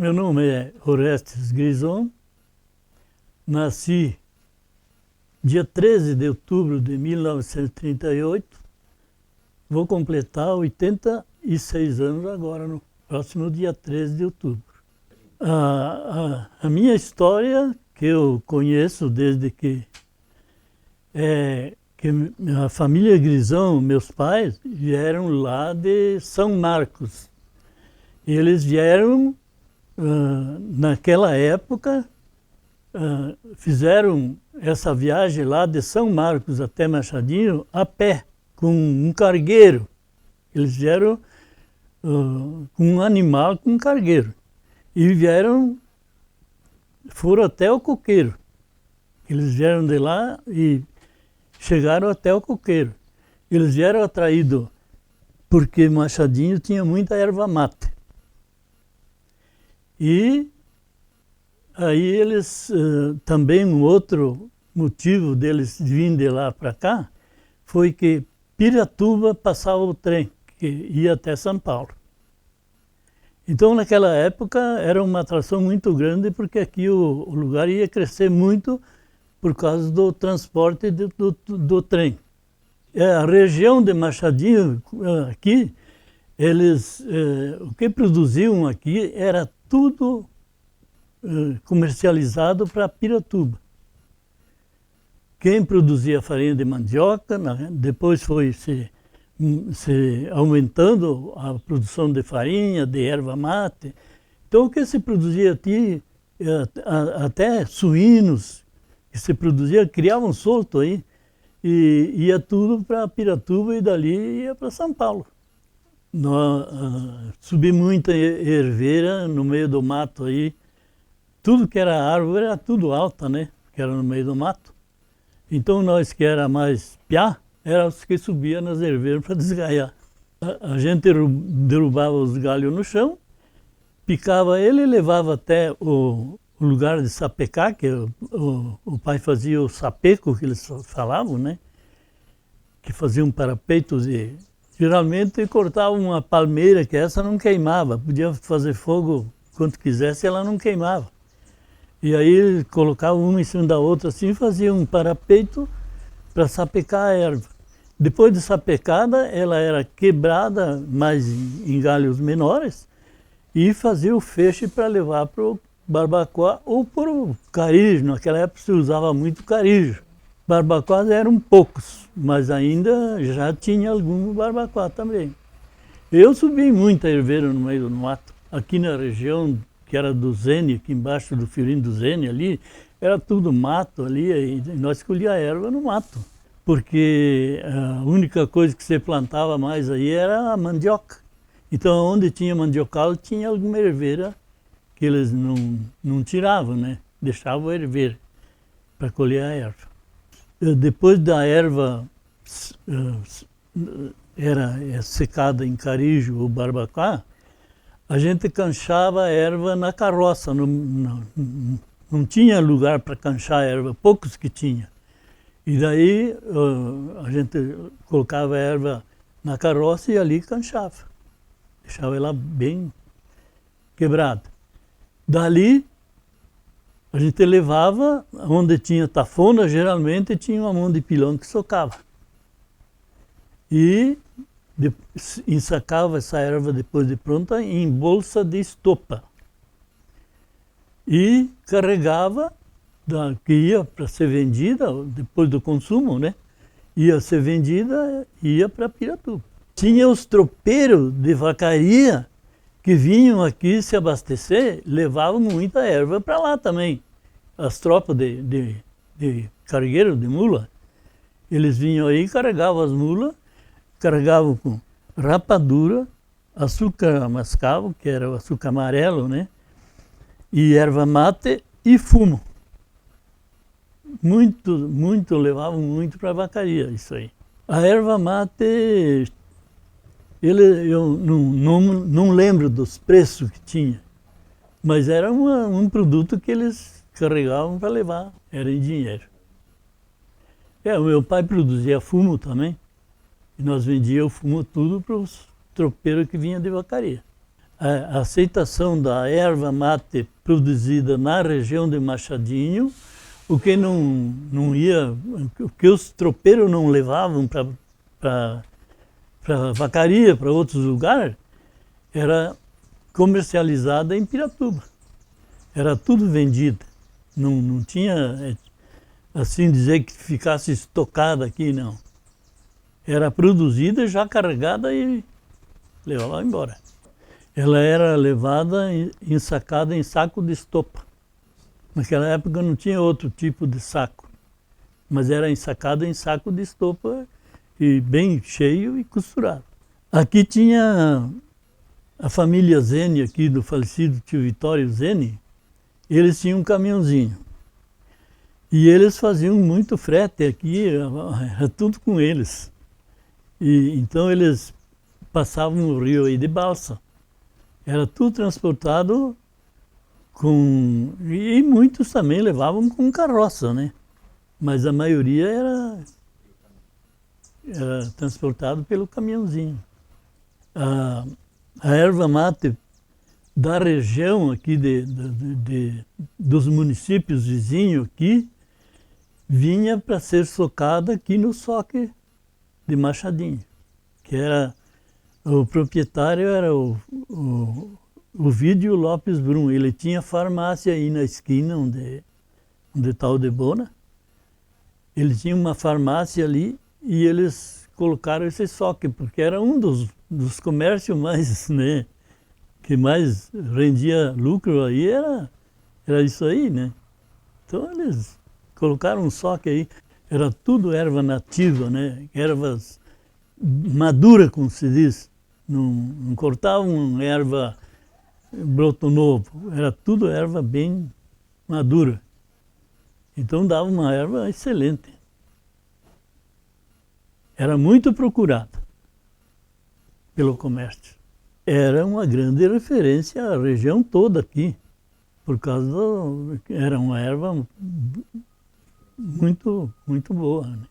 Meu nome é Orestes Grison, nasci dia 13 de outubro de 1938, vou completar 86 anos agora, no próximo dia 13 de outubro. A minha história, que eu conheço desde que a família Grison, meus pais, vieram lá de São Marcos. Eles vieram, naquela época, fizeram essa viagem lá de São Marcos até Machadinho a pé, com um cargueiro. Eles vieram com um animal, com um cargueiro. E foram até o coqueiro. Eles vieram de lá e chegaram até o coqueiro. Eles vieram atraídos porque Machadinho tinha muita erva mate. E aí eles, também um outro motivo deles virem de lá para cá, foi que Piratuba passava o trem, que ia até São Paulo. Então naquela época era uma atração muito grande, porque aqui o lugar ia crescer muito por causa do transporte do trem. A região de Machadinho, aqui, o que produziam aqui era tudo comercializado para Piratuba. Quem produzia farinha de mandioca, depois foi se aumentando a produção de farinha, de erva mate. Então o que se produzia aqui, até suínos, que se produzia, criavam solto aí, e ia tudo para Piratuba e dali ia para São Paulo. Subi muita herveira no meio do mato aí. Tudo que era árvore era tudo alta, né? Que era no meio do mato. Então nós que era mais piá, era os que subia nas herveiras para desgaiar. A gente derrubava os galhos no chão, picava ele e levava até o lugar de sapecar, que o pai fazia o sapeco, que eles falavam, né? Que faziam parapeitos e geralmente cortavam uma palmeira, que essa não queimava, podia fazer fogo quanto quisesse, ela não queimava. E aí colocavam uma em cima da outra assim, faziam um parapeito para sapecar a erva. Depois de sapecada, ela era quebrada mais em galhos menores e fazia o feixe para levar para o barbacoa ou para o carijo. Naquela época se usava muito carijo. Barbacoas eram poucos, mas ainda já tinha algum barbacoa também. Eu subi muita herveira no meio do mato. Aqui na região que era do Zene, aqui embaixo do fiorinho do Zene ali, era tudo mato ali, e nós colhia a erva no mato. Porque a única coisa que se plantava mais aí era a mandioca. Então onde tinha mandiocal tinha alguma herveira que eles não tiravam, né? Deixavam herver para colher a erva. Depois da erva era secada em carijo ou barbacoa, a gente canchava a erva na carroça. Não tinha lugar para canchar a erva, poucos que tinha. E daí a gente colocava a erva na carroça e ali canchava. Deixava ela bem quebrada. Dali a gente levava, onde tinha tafona, geralmente tinha uma mão de pilão que socava. E ensacava essa erva depois de pronta em bolsa de estopa. E carregava, que ia para ser vendida, depois do consumo, né? Ia ser vendida, ia para Piratuba. Tinha os tropeiros de vacaria que vinham aqui se abastecer, levavam muita erva para lá também. As tropas de cargueiro, de mula, eles vinham aí e carregavam as mulas, carregavam com rapadura, açúcar mascavo, que era o açúcar amarelo, né? E erva mate e fumo. Levavam muito para a vacaria, isso aí. A erva mate, eu não lembro dos preços que tinha, mas era um produto que eles carregavam para levar, era em dinheiro. O meu pai produzia fumo também, e nós vendíamos o fumo tudo para os tropeiros que vinham de vacaria. a aceitação da erva mate produzida na região de Machadinho, o que não ia, o que os tropeiros não levavam para vacaria, para outros lugares, era comercializada em Piratuba. Era tudo vendido. Não tinha, assim dizer, que ficasse estocada aqui, não. Era produzida, já carregada e levava embora. Ela era levada ensacada em saco de estopa. Naquela época não tinha outro tipo de saco, mas era ensacada em saco de estopa e bem cheio e costurado. Aqui tinha a família Zene, aqui do falecido tio Vitório Zene, eles tinham um caminhãozinho. E eles faziam muito frete aqui, era tudo com eles. E então eles passavam o rio aí de balsa. Era tudo transportado com... E muitos também levavam com carroça, né? Mas a maioria era transportado pelo caminhãozinho. A erva mate da região aqui, dos municípios vizinhos aqui, vinha para ser socada aqui no soque de Machadinho, que era... O proprietário era o Ovídio Lopes Brum. Ele tinha farmácia aí na esquina, onde está o Debona. Ele tinha uma farmácia ali e eles colocaram esse soque, porque era um dos comércios mais, né, que mais rendia lucro aí, era isso aí, né? Então eles colocaram um soque aí, era tudo erva nativa, né? Ervas madura, como se diz. Não cortavam erva broto novo, era tudo erva bem madura. Então dava uma erva excelente. Era muito procurada pelo comércio. Era uma grande referência à região toda aqui, por causa era uma erva muito boa, né?